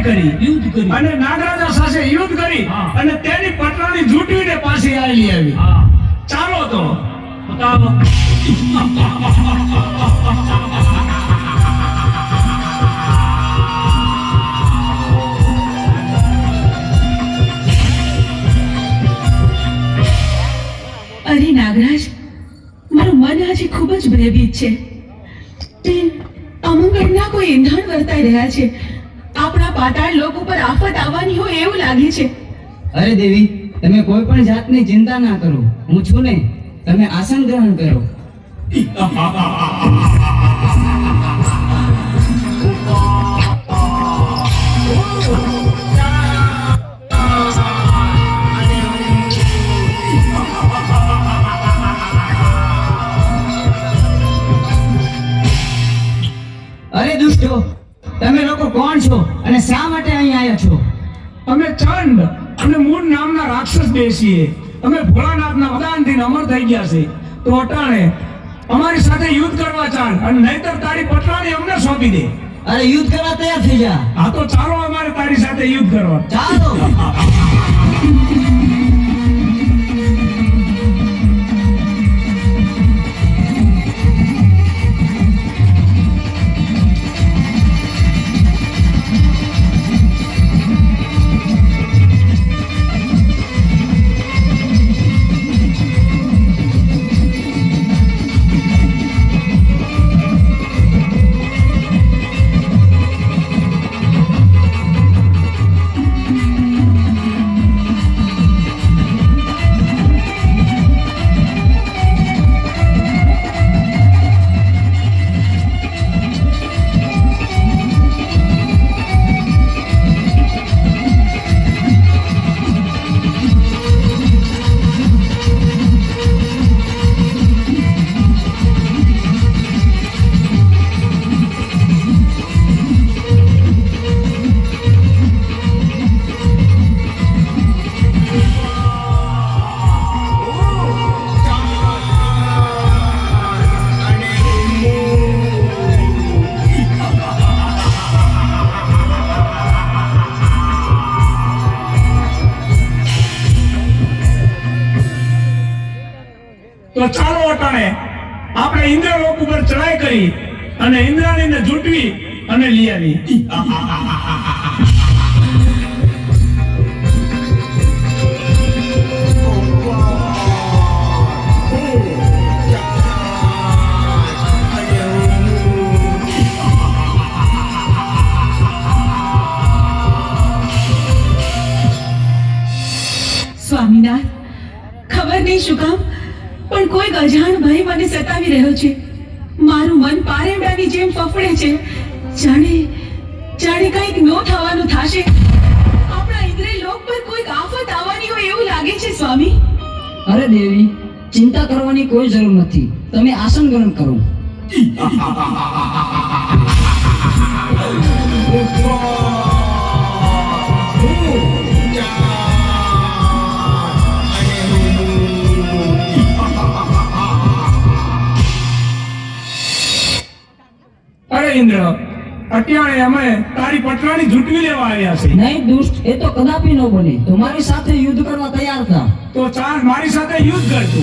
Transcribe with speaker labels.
Speaker 1: કરી અને નાગરાજા સાથે યુદ્ધ કરી અને તેની પટરાણી જૂટવીને પાછી આવી. ચાલો તો બતાવો.
Speaker 2: અરે નાગરાજ, મારું મન આજે ખૂબ જ ભયભીત છે. તે અમંગળના કોઈ ઇંધણ વર્તાઈ રહ્યા છે. આપણા પાતાળ લોક ઉપર આફત આવવાની હોય એવું લાગે છે.
Speaker 3: અરે દેવી, તમે કોઈ પણ જાતની ચિંતા ના કરો. હું છું ને, તમે આસન ગ્રહણ કરો. અરે દુષ્ટો, તમે લોકો કોણ છો અને શા માટે અહીં આવ્યા છો?
Speaker 1: અમે ચંડ અને મૂળ નામના રાક્ષસ બેસીએ. અમે ભોળાનાથના વરદાનથી અમર થઈ ગયા છે. તો અટાણે અમારી સાથે યુદ્ધ કરવા ચાલ, અને નહીતર તારી પટરાણી અમને સોંપી દે.
Speaker 3: અરે યુદ્ધ કરવા તૈયાર થઈ જા.
Speaker 1: હા તો ચાલો અમારે તારી સાથે યુદ્ધ કરવા.
Speaker 3: ચાલો.
Speaker 1: તો ચાલો અટાણે આપણે ઇન્દ્રલોક ઉપર ચડાઈ કરી અને ઇન્દ્રાણીને જૂટવી અને લઈ આવી.
Speaker 2: સ્વામીનાથ, ખબર નહીં શું કામ પણ કોઈ અજાણ ભય મને સતાવી રહ્યો છે. મારું મન પારેવડાની જેમ ફફડે છે. જાણે કંઈક નો થવાનું થશે. આપણા ઇન્દ્રિય લોક પર કોઈક આફત આવવાની હોય એવું લાગે છે સ્વામી.
Speaker 3: અરે દેવી, ચિંતા કરવાની કોઈ જરૂર નથી. તમે આસન ગ્રહણ કરો.
Speaker 1: અરે ઇન્દ્ર, અત્યારે અમે તારી પટરાણી જૂટવી લેવા આવ્યા છે.
Speaker 3: નહીં દુષ્ટ, એ તો કદાપી ન બને. તમારી સાથે યુદ્ધ કરવા તૈયાર થા.
Speaker 1: તો ચાલ મારી સાથે યુદ્ધ કરજો.